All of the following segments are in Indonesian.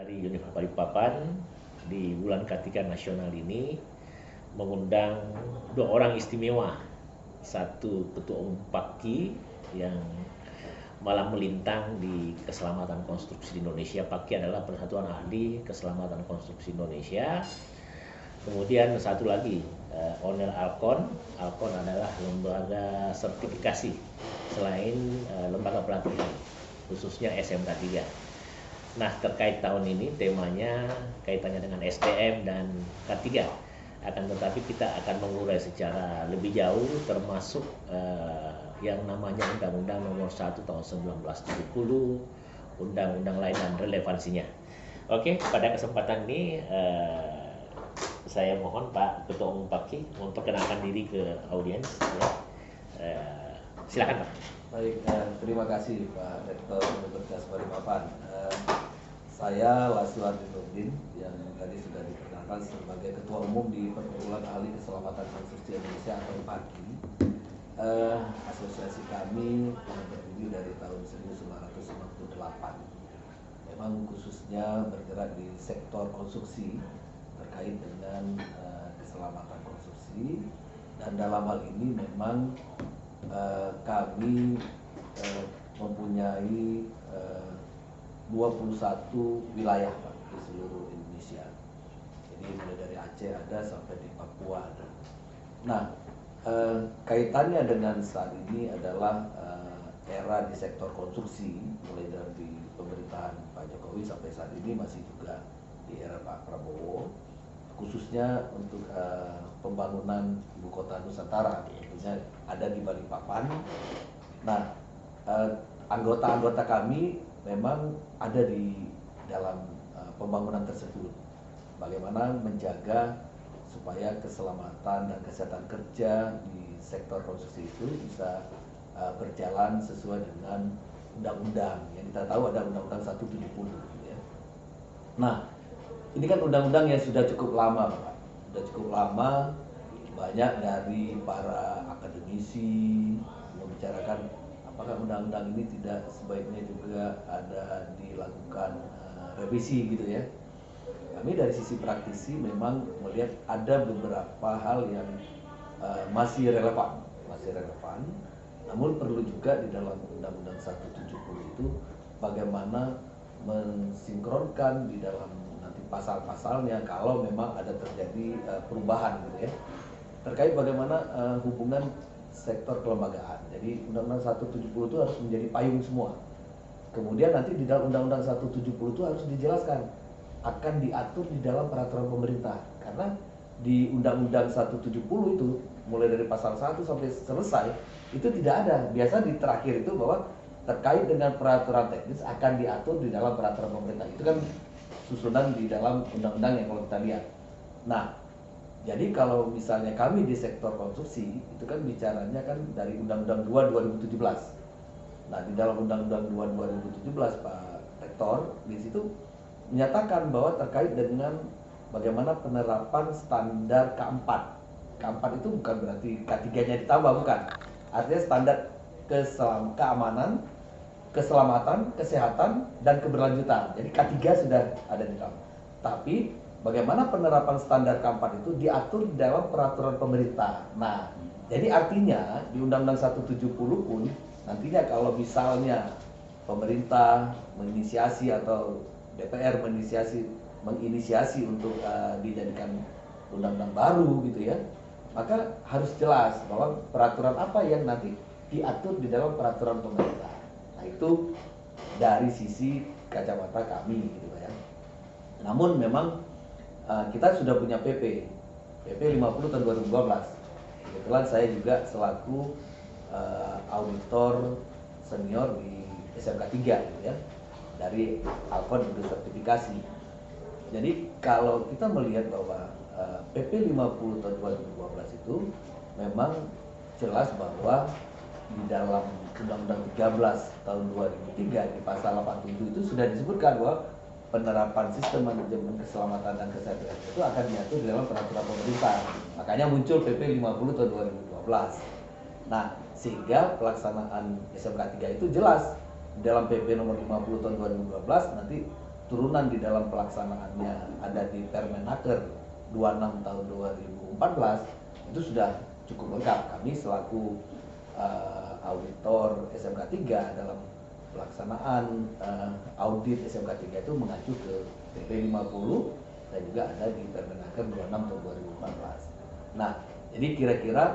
dari Universitas Balikpapan di bulan Kartika Nasional ini mengundang dua orang istimewa. Satu ketua umum PAKI yang malah melintang di keselamatan konstruksi di Indonesia. PAKI adalah Persatuan Ahli Keselamatan Konstruksi Indonesia. Kemudian satu lagi, owner Alkon. Alkon adalah lembaga sertifikasi selain lembaga pelatihan, khususnya SMK 3. Nah, terkait tahun ini temanya kaitannya dengan SDM dan K3. Akan tetapi kita akan mengurai secara lebih jauh termasuk yang namanya Undang-Undang Nomor 1 Tahun 1970, undang-undang lain dan relevansinya. Oke, pada kesempatan ini saya mohon Pak Ketua Umum PAKI memperkenalkan diri ke audiens. Ya. Silakan Pak. Baik, terima kasih Pak Rektor Universitas Balikpapan. Saya Laswardin Nurdin yang tadi sudah diperkenalkan sebagai Ketua Umum di Perkumpulan Ahli Keselamatan Konstruksi Indonesia atau PAKI. Asosiasi kami berdiri dari tahun 1998. Memang khususnya bergerak di sektor konstruksi terkait dengan keselamatan konstruksi, dan dalam hal ini memang kami mempunyai 21 wilayah Pak, di seluruh Indonesia. Jadi mulai dari Aceh ada sampai di Papua ada. Nah, kaitannya dengan saat ini adalah era di sektor konstruksi, mulai dari pemerintahan Pak Jokowi sampai saat ini masih juga di era Pak Prabowo, khususnya untuk pembangunan ibu kota Nusantara, tentunya ada di Balikpapan. Nah, anggota-anggota kami memang ada di dalam pembangunan tersebut. Bagaimana menjaga supaya keselamatan dan kesehatan kerja di sektor konstruksi itu bisa berjalan sesuai dengan undang-undang. Yang kita tahu ada Undang-Undang 170. Ya. Nah, ini kan undang-undang yang sudah cukup lama, Pak. Sudah cukup lama, banyak dari para akademisi membicarakan apakah undang-undang ini tidak sebaiknya juga ada dilakukan revisi gitu ya. Kami dari sisi praktisi memang melihat ada beberapa hal yang masih relevan. Namun perlu juga di dalam Undang-Undang 170 itu bagaimana mensinkronkan di dalam nanti pasal-pasalnya kalau memang ada terjadi perubahan gitu ya. Terkait bagaimana hubungan sektor kelembagaan. Jadi Undang-Undang 170 itu harus menjadi payung semua. Kemudian nanti di dalam Undang-Undang 170 itu harus dijelaskan akan diatur di dalam peraturan pemerintah. Karena di Undang-Undang 170 itu mulai dari pasal 1 sampai selesai itu tidak ada. Biasa di terakhir itu bahwa terkait dengan peraturan teknis akan diatur di dalam peraturan pemerintah. Itu kan susunan di dalam undang-undang yang kalau kita lihat. Nah, jadi kalau misalnya kami di sektor konstruksi itu kan bicaranya kan dari Undang-Undang 2 2017. Nah, di dalam Undang-Undang 2 2017 Pak Rektor di situ menyatakan bahwa terkait dengan bagaimana penerapan standar K4. K4 itu bukan berarti K3-nya ditambah, bukan. Artinya standar keamanan, keselamatan, kesehatan, dan keberlanjutan. Jadi K3 sudah ada di dalam. Tapi bagaimana penerapan standar K4 itu diatur di dalam peraturan pemerintah. Nah, jadi artinya di Undang-Undang 170 pun nantinya kalau misalnya pemerintah menginisiasi atau DPR menginisiasi untuk dijadikan undang-undang baru gitu ya, maka harus jelas bahwa peraturan apa yang nanti diatur di dalam peraturan pemerintah. Nah, itu dari sisi kacamata kami gitu ya. Namun memang kita sudah punya PP 50 tahun 2012. Kebetulan saya juga selaku auditor senior di SMK 3 gitu ya, dari Alkon untuk sertifikasi. Jadi kalau kita melihat bahwa PP 50 tahun 2012 itu memang jelas bahwa di dalam Undang-Undang 13 tahun 2003 di pasal 87 itu sudah disebutkan bahwa penerapan sistem manajemen keselamatan dan kesehatan itu akan diatur di dalam peraturan pemerintah. Makanya muncul PP 50 tahun 2012. Nah, sehingga pelaksanaan SMK 3 itu jelas dalam PP nomor 50 tahun 2012 nanti turunan di dalam pelaksanaannya ada di Permenaker 26 tahun 2014 itu sudah cukup lengkap. Kami selaku auditor SMK 3 dalam pelaksanaan audit SMK 3 itu mengacu ke PP 50 dan juga ada di Permenaker 26 tahun 2014. Nah, jadi kira-kira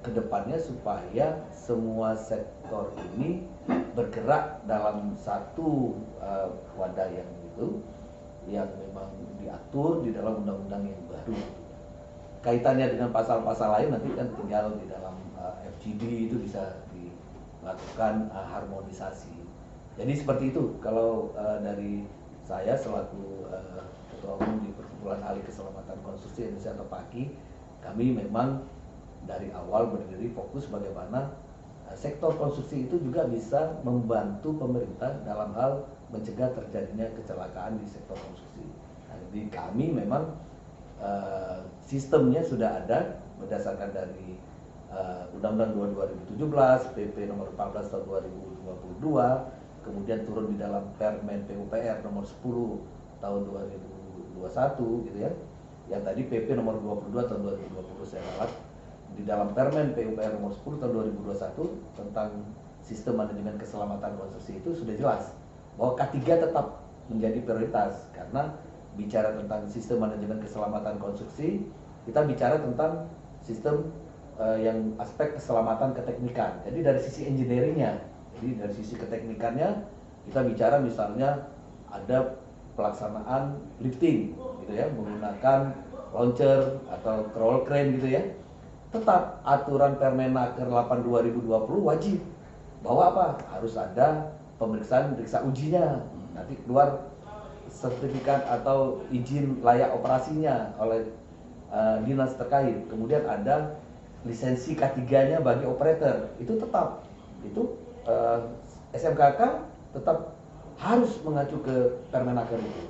kedepannya supaya semua sektor ini bergerak dalam satu wadah yang itu, yang memang diatur di dalam undang-undang yang baru. Kaitannya dengan pasal-pasal lain nanti kan tinggal di dalam FGD itu bisa dilakukan harmonisasi. Jadi seperti itu kalau dari saya selaku Ketua Umum di Perkumpulan Ahli Keselamatan Konstruksi Indonesia atau PAKI, kami memang dari awal berdiri fokus bagaimana sektor konstruksi itu juga bisa membantu pemerintah dalam hal mencegah terjadinya kecelakaan di sektor konstruksi. Nah, jadi kami memang sistemnya sudah ada berdasarkan dari Undang-Undang 2017, PP nomor 14 tahun 2022, kemudian turun di dalam Permen PUPR nomor 10 tahun 2021 gitu ya. Yang tadi PP nomor 22 tahun 2020 saya ralat. Di dalam Permen PUPR nomor 10 tahun 2021 tentang sistem manajemen keselamatan konstruksi itu sudah jelas bahwa K3 tetap menjadi prioritas, karena bicara tentang sistem manajemen keselamatan konstruksi, kita bicara tentang sistem yang aspek keselamatan keteknikan. Jadi dari sisi engineeringnya, jadi dari sisi keteknikannya kita bicara misalnya ada pelaksanaan lifting gitu ya, menggunakan launcher atau crawl crane gitu ya. Tetap aturan Permenaker 8 2020 wajib bahwa apa? Harus ada pemeriksaan periksa ujinya. Nanti keluar sertifikat atau izin layak operasinya oleh dinas terkait. Kemudian ada lisensi K3-nya bagi operator. Itu tetap. Itu SMKK tetap harus mengacu ke Permenaker itu.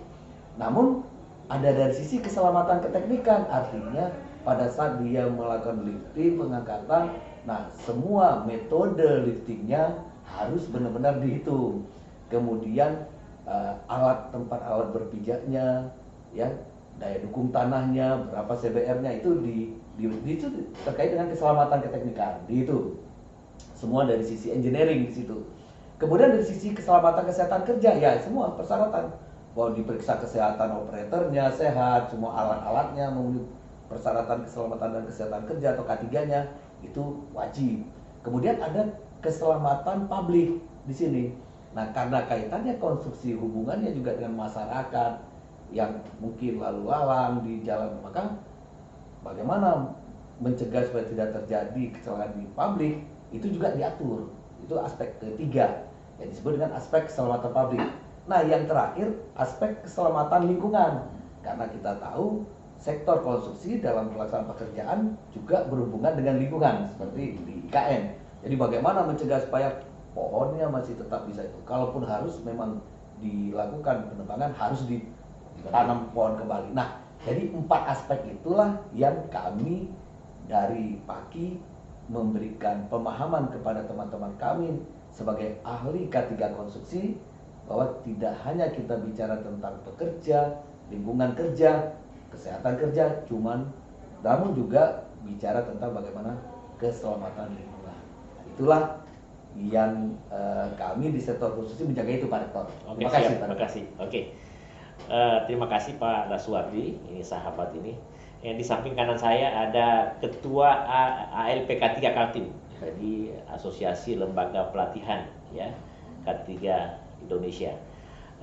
Namun ada dari sisi keselamatan keteknikan, artinya pada saat dia melakukan lifting, pengangkatan, nah semua metode liftingnya harus benar-benar dihitung. Kemudian tempat alat berpijaknya, ya, daya dukung tanahnya, berapa CBR-nya itu itu terkait dengan keselamatan keteknikan. Itu semua dari sisi engineering di situ. Kemudian dari sisi keselamatan kesehatan kerja, ya semua persyaratan bahwa diperiksa kesehatan operatornya sehat, semua alat-alatnya memenuhi persyaratan keselamatan dan kesehatan kerja atau K3-nya itu wajib. Kemudian ada keselamatan publik di sini. Nah, karena kaitannya konstruksi hubungannya juga dengan masyarakat yang mungkin lalu lalang di jalan, maka bagaimana mencegah supaya tidak terjadi kecelakaan di publik itu juga diatur. Itu aspek ketiga yang disebut dengan aspek keselamatan publik. Nah, yang terakhir aspek keselamatan lingkungan, karena kita tahu sektor konstruksi dalam pelaksanaan pekerjaan juga berhubungan dengan lingkungan seperti di IKN. Jadi bagaimana mencegah supaya pohonnya masih tetap bisa itu. Kalaupun harus memang dilakukan penebangan, harus ditanam pohon kembali. Nah, jadi 4 aspek itulah yang kami dari PAKI memberikan pemahaman kepada teman-teman kami sebagai ahli K3 konstruksi bahwa tidak hanya kita bicara tentang pekerja, lingkungan kerja, kesehatan kerja, namun juga bicara tentang bagaimana keselamatan lingkungan. Itulah yang kami di sektor konstruksi menjaga itu, Pak Rektor. Oke, terima kasih, siap, terima kasih. Oke, terima kasih Pak Daswardi, ini sahabat ini. Yang di samping kanan saya ada Ketua ALPK 3 Kaltim, jadi Asosiasi Lembaga Pelatihan ya K3 Indonesia.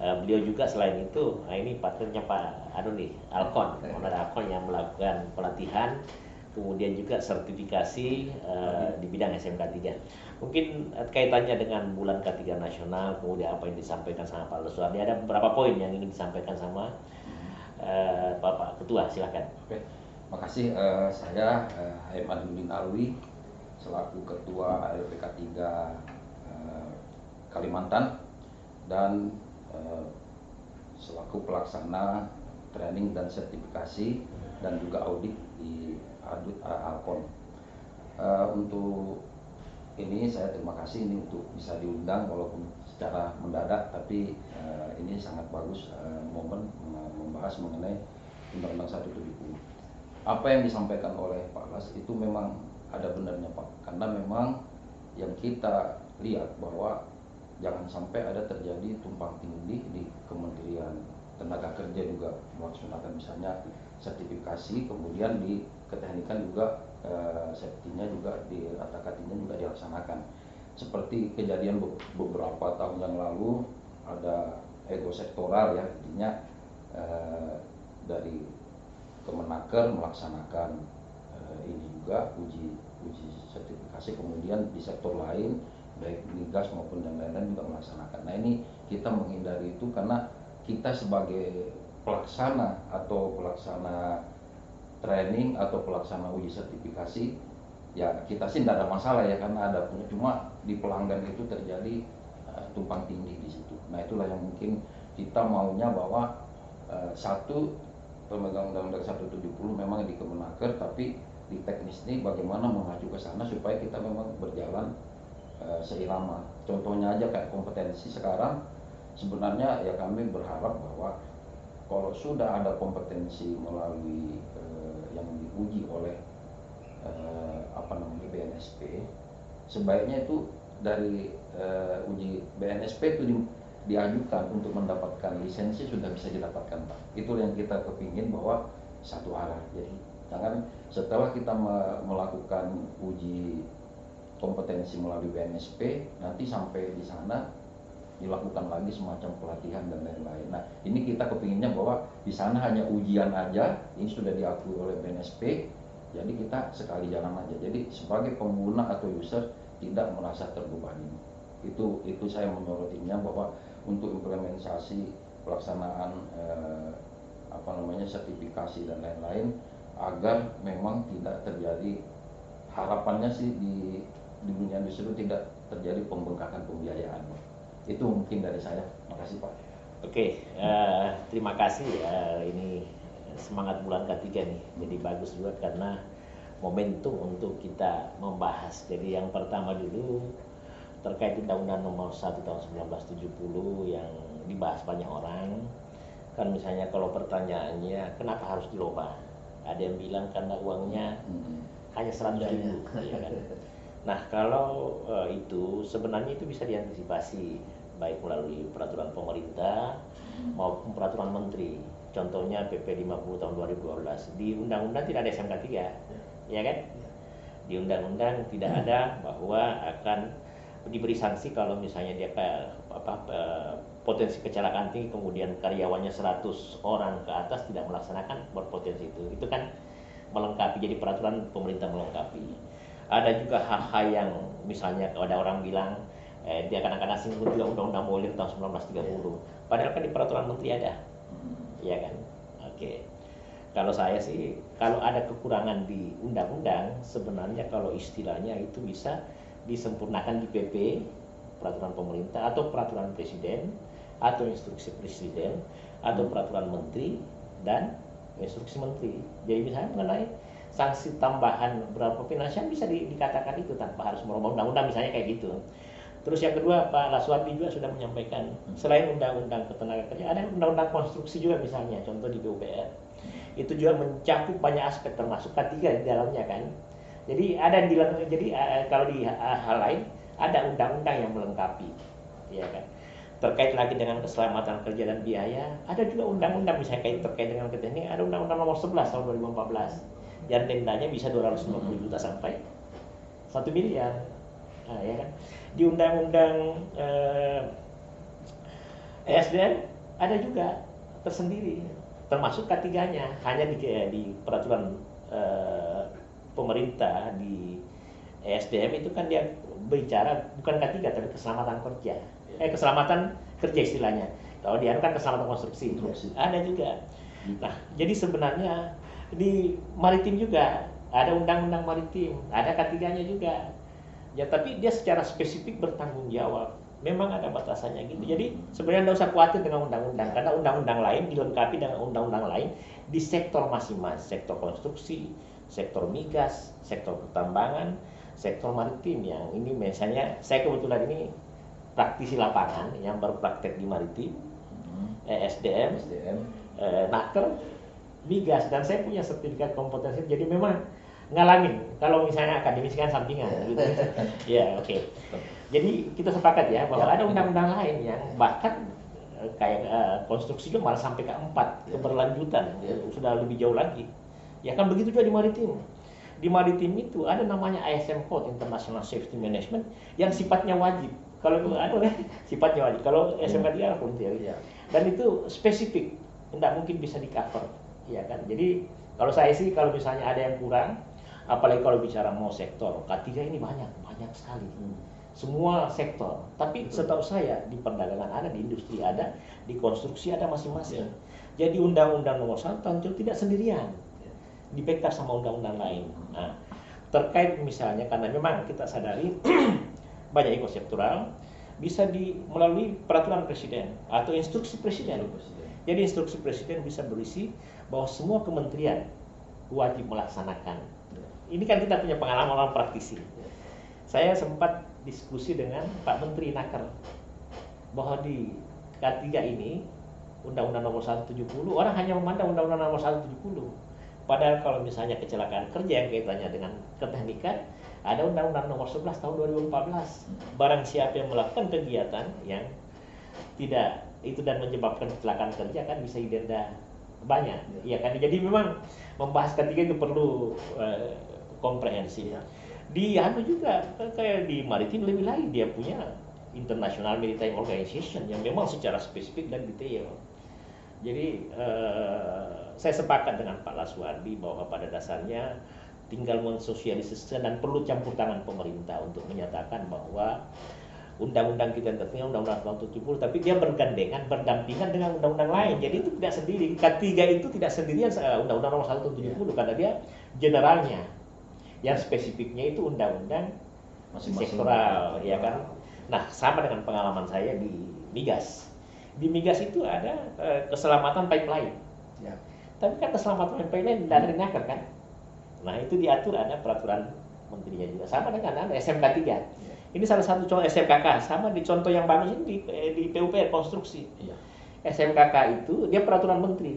Beliau juga selain itu, ini partnernya Pak Alkon, owner Alkon yang melakukan pelatihan, kemudian juga sertifikasi di bidang SMK 3. Mungkin kaitannya dengan bulan K3 nasional, kemudian apa yang disampaikan sama Pak Daswardi, ada beberapa poin yang ingin disampaikan sama Bapak Ketua, silakan. Oke, makasih. Saya Aiman bin Alwi selaku Ketua ALPK 3 Kalimantan dan selaku pelaksana training dan sertifikasi dan juga audit di Alkon. Untuk ini saya terima kasih ini untuk bisa diundang walaupun secara mendadak, tapi ini sangat bagus momen membahas mengenai Undang-Undang 170. Apa yang disampaikan oleh Pak Las itu memang ada benarnya Pak, karena memang yang kita lihat bahwa jangan sampai ada terjadi tumpang tindih di Kementerian Tenaga Kerja juga melaksanakan misalnya sertifikasi, kemudian di keteknikan juga safety-nya juga di rata-ratinya juga dilaksanakan. Seperti kejadian beberapa tahun yang lalu ada ego sektoral ya, intinya dari Kemenaker melaksanakan ini juga uji sertifikasi, kemudian di sektor lain baik migas maupun dan lain-lain juga melaksanakan. Nah ini kita menghindari itu karena kita sebagai pelaksana training atau pelaksana uji sertifikasi ya kita sih tidak ada masalah ya, karena ada punya, cuma di pelanggan itu terjadi tumpang tindih di situ. Nah itulah yang mungkin kita maunya bahwa satu, pemegang Undang-Undang 170 memang di Kemenaker, tapi di teknis ini bagaimana mengacu ke sana supaya kita memang berjalan seirama. Contohnya aja kayak kompetensi sekarang, sebenarnya ya kami berharap bahwa kalau sudah ada kompetensi melalui yang diuji oleh BNSP, sebaiknya itu dari uji BNSP itu diajukan untuk mendapatkan lisensi sudah bisa didapatkan Pak. Itu yang kita kepingin bahwa satu arah. Jadi jangan setelah kita melakukan uji kompetensi melalui BNSP, nanti sampai di sana dilakukan lagi semacam pelatihan dan lain-lain. Nah ini kita kepinginnya bahwa di sana hanya ujian aja, ini sudah diakui oleh BNSP, jadi kita sekali jalan aja. Jadi sebagai pengguna atau user tidak merasa terbebani. Itu saya menyorotinya bahwa untuk implementasi pelaksanaan sertifikasi dan lain-lain agar memang tidak terjadi, harapannya sih di dunia industri tidak terjadi pembengkakan pembiayaan. Itu mungkin dari saya. Makasih Pak. Oke, terima kasih ya. Ini semangat bulan ketiga nih, jadi bagus juga karena momentum untuk kita membahas. Jadi yang pertama dulu terkait Undang-Undang Nomor 1 Tahun 1970 yang dibahas banyak orang. Kan misalnya kalau pertanyaannya kenapa harus dirubah? Ada yang bilang karena uangnya hanya 100.000, ya kan? Nah kalau itu sebenarnya itu bisa diantisipasi baik melalui peraturan pemerintah maupun peraturan menteri. Contohnya PP 50 tahun 2012. Di undang-undang tidak ada SMK 3, ya kan? Di undang-undang tidak ada bahwa akan diberi sanksi kalau misalnya dia potensi kecelakaan tinggi kemudian karyawannya 100 orang ke atas tidak melaksanakan berpotensi itu. Itu kan melengkapi, jadi peraturan pemerintah melengkapi. Ada juga hal-hal yang misalnya kalau ada orang bilang dia kadang-kadang singgung juga Undang-Undang Bolir tahun 1930. Padahal kan di peraturan menteri ada, ya kan? Oke. Kalau saya sih, kalau ada kekurangan di undang-undang, sebenarnya kalau istilahnya itu bisa disempurnakan di PP, peraturan pemerintah atau peraturan presiden atau instruksi presiden atau peraturan menteri dan instruksi menteri. Jadi misalnya mengenai sanksi tambahan berapa finansial bisa dikatakan itu tanpa harus merubah undang-undang misalnya kayak gitu. Terus yang kedua Pak Laswardi juga sudah menyampaikan selain undang-undang ketenagakerjaan ada undang-undang konstruksi juga misalnya, contoh di PUPR. Itu juga mencakup banyak aspek termasuk K3 di dalamnya kan. Jadi ada kalau di hal lain ada undang-undang yang melengkapi, ya kan. Terkait lagi dengan keselamatan kerja dan biaya, ada juga undang-undang misalnya terkait dengan keteknikan, ada undang-undang nomor 11 tahun 2014 yang dendanya bisa 250 juta sampai 1 miliar. Nah, ya kan. Di undang-undang ESDM ada juga tersendiri, termasuk K3-nya, hanya di peraturan pemerintah di ESDM itu kan dia bicara bukan K3 tapi keselamatan kerja. Keselamatan kerja istilahnya. Kalau dia kan keselamatan konstruksi. Ada juga. Nah, jadi sebenarnya di maritim juga ada undang-undang maritim, ada K3-nya juga. Ya, tapi dia secara spesifik bertanggung jawab. Memang ada batasannya gitu. Jadi sebenarnya tidak usah khawatir dengan undang-undang, karena undang-undang lain dilengkapi dengan undang-undang lain di sektor masing-masing, sektor konstruksi, sektor migas, sektor pertambangan, sektor maritim yang ini misalnya saya kebetulan ini praktisi lapangan yang berpraktek di maritim, SDM, naker, migas, dan saya punya sertifikat kompetensi. Jadi memang ngalamin kalau misalnya akademis kan sampingan gitu. Ya, oke. Jadi kita sepakat ya bahwa ada undang-undang lain yang bahkan kayak konstruksinya malah sampai ke 4 keberlanjutan, sudah lebih jauh lagi. Ya kan begitu juga di maritim. Di maritim itu ada namanya ISM Code, International Safety Management, yang sifatnya wajib. Kalau sifatnya wajib. Kalau SMK 3 volunteer. Dan itu spesifik, tidak mungkin bisa di cover, ya kan. Jadi kalau saya sih kalau misalnya ada yang kurang, apalagi kalau bicara mau sektor K3 ini banyak sekali. Semua sektor. Tapi setahu saya di perdagangan ada, di industri ada, di konstruksi ada masing-masing. Jadi Undang-Undang Nomor 1 Tahun itu tidak sendirian, di backup sama undang-undang lain. Nah, terkait misalnya karena memang kita sadari banyak ekosektoral bisa melalui peraturan presiden atau instruksi presiden. Jadi instruksi presiden bisa berisi bahwa semua kementerian wajib melaksanakan. Ini kan kita punya pengalaman orang praktisi. Saya sempat diskusi dengan Pak Menteri Naker bahwa di K3 ini Undang-Undang Nomor 170 orang hanya memandang Undang-Undang Nomor 170. Padahal kalau misalnya kecelakaan kerja yang kaitannya dengan keteknikan, ada Undang-Undang Nomor 11 Tahun 2014. Barang siapa yang melakukan kegiatan yang tidak itu dan menyebabkan kecelakaan kerja kan bisa didenda banyak, ya kan. Jadi memang membahas ketiga itu perlu komprehensif. Di juga kayak di maritim lebih lagi, dia punya International Maritime Organization yang memang secara spesifik dan detail. Jadi saya sepakat dengan Pak Laswardi bahwa pada dasarnya tinggal mensosialisasikan dan perlu campur tangan pemerintah untuk menyatakan bahwa undang-undang kita yang Undang-Undang Tahun 70, tapi dia bergandengan, berdampingan dengan undang-undang lain. Jadi itu tidak sendiri. K3 itu tidak sendirian Undang-Undang Nomor 1 Tahun 70 karena dia generalnya. Yang spesifiknya itu undang-undang sektoral, ya kan. Nah, sama dengan pengalaman saya di migas. Di migas itu ada keselamatan pipeline. Tapi kan keselamatan pipeline tidak ada di Naker kan. Nah, itu diatur ada peraturan menterinya juga. Sama dengan SMK 3. Ini salah satu contoh SMKK, sama di contoh yang bagus ini di PUPR konstruksi. SMKK itu dia peraturan menteri.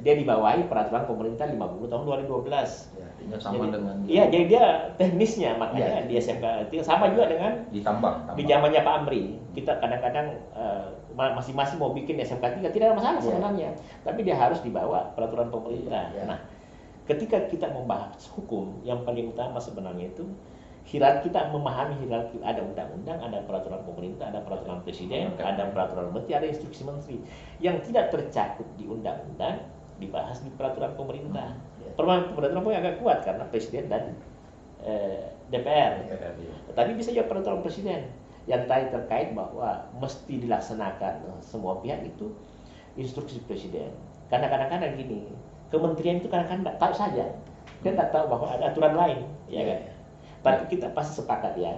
Dia dibawahi peraturan pemerintah 50 tahun 2012. Sama jadi, dengan jadi dia teknisnya makanya di SMK itu sama juga dengan di tambang. Di zamannya Pak Amri. Kita kadang-kadang masing-masing mau bikin SMK 3 tidak ada masalah sebenarnya. Tapi dia harus dibawa peraturan pemerintah. Nah, ketika kita membahas hukum, yang paling utama sebenarnya itu hierarki, kita memahami hierarki. Ada undang-undang, ada peraturan pemerintah, ada peraturan presiden, ada peraturan menteri, ada instruksi menteri. Yang tidak tercakup di undang-undang dibahas di peraturan pemerintah. Peraturan pemerintah agak kuat karena presiden dan DPR. Tapi bisa juga peraturan presiden yang tadi terkait bahwa mesti dilaksanakan semua pihak itu instruksi presiden. Karena kadang-kadang gini, kementerian itu kadang-kadang tidak tahu saja, dia tidak tahu bahwa ada aturan lain, ya kan. Tapi kita pasti sepakat ya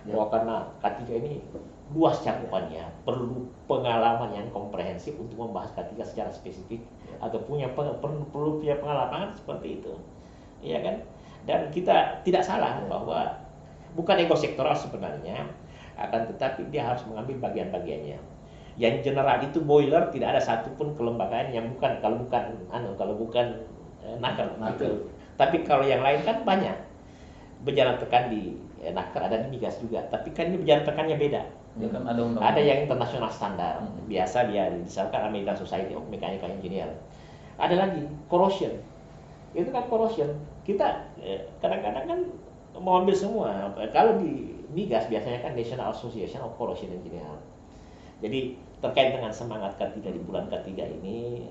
bahwa karena K3 ini luas cakupannya, perlu pengalaman yang komprehensif untuk membahas K3 secara spesifik atau perlu punya pengalaman seperti itu, ya kan. Dan kita tidak salah bahwa bukan ekosektoral sebenarnya, akan tetapi dia harus mengambil bagian-bagiannya. Yang general itu boiler, tidak ada satupun kelembagaan yang kalau bukan Naker. Gitu. Tapi kalau yang lain kan banyak. Berjalan tekan di Naker, ada di migas juga. Tapi kan ini berjalan tekannya beda. Ya kan ada yang internasional standar. Biasa dia misalkan American Society of Mechanical Engineer. Ada lagi corrosion. Itu kan corrosion. Kita kadang-kadang kan mau ambil semua. Kalau di migas biasanya kan National Association of Corrosion Engineer. Jadi terkait dengan semangat K3 di bulan K3 ini,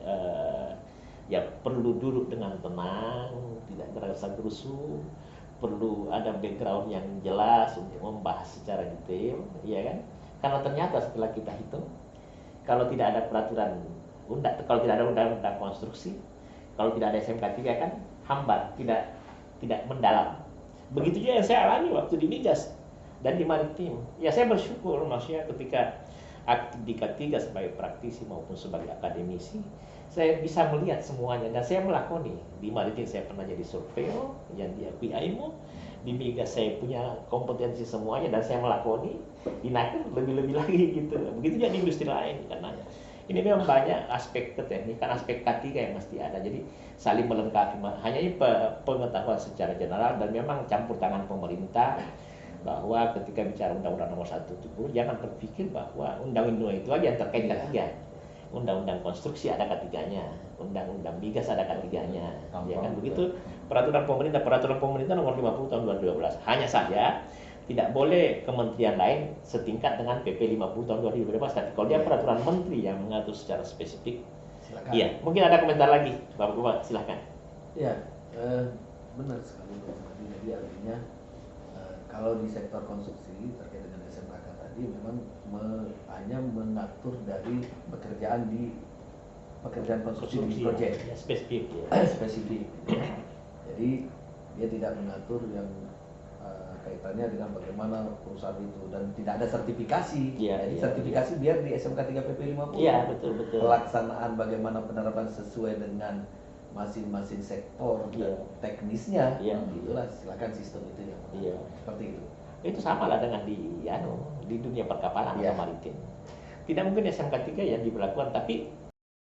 ya perlu duduk dengan tenang, tidak terasa gerusu, perlu ada background yang jelas untuk membahas secara detail, ya kan? Karena ternyata setelah kita hitung, kalau tidak ada peraturan kalau tidak ada undang-undang konstruksi, kalau tidak ada SMK 3 kan hambar, tidak mendalam. Begitu juga yang saya alami waktu di migas dan di maritim. Ya saya bersyukur maksudnya ketika aktif di K3 sebagai praktisi maupun sebagai akademisi, saya bisa melihat semuanya dan saya melakoni. Di maritim saya pernah jadi surveyor yang diakui IMO, di migas saya punya kompetensi semuanya dan saya melakoni, di naker lebih-lebih lagi gitu. Begitu juga di industri lain, karena ini memang banyak aspek keteknikan, aspek K3 yang mesti ada. Jadi saling melengkapi. Hanya ini pengetahuan secara general dan memang campur tangan pemerintah, bahwa ketika bicara Undang-Undang Nomor 170 jangan berpikir bahwa Undang-Undang itu aja yang terkait K3. Undang-Undang konstruksi ada K3-nya, Undang-Undang migas ada K3-nya. Ya kan begitu. Peraturan pemerintah nomor 50 tahun 2012. Hanya saja tidak boleh kementerian lain setingkat dengan PP 50 tahun 2012. Tapi kalau dia peraturan menteri yang mengatur secara spesifik, Silakan. iya. Mungkin ada komentar lagi, Bapak, silakan. Ya, benar sekali Pak Sumadi. Jadi artinya kalau di sektor konstruksi terkait dengan SMKK tadi memang hanya mengatur dari pekerjaan konstruksi di proyek ya, spesifik. Ya. spesifik. Gitu ya. Jadi dia tidak mengatur yang kaitannya dengan bagaimana perusahaan itu dan tidak ada sertifikasi. Ya, Jadi ya, sertifikasi biar di SMK 3 PP 50. Iya, betul. Pelaksanaan bagaimana penerapan sesuai dengan masing-masing sektor dan teknisnya, itulah silakan sistem itu yang seperti itu. Itu sama lah dengan di dunia perkapalan atau maritim. Tidak mungkin SMK 3 yang diberlakukan, tapi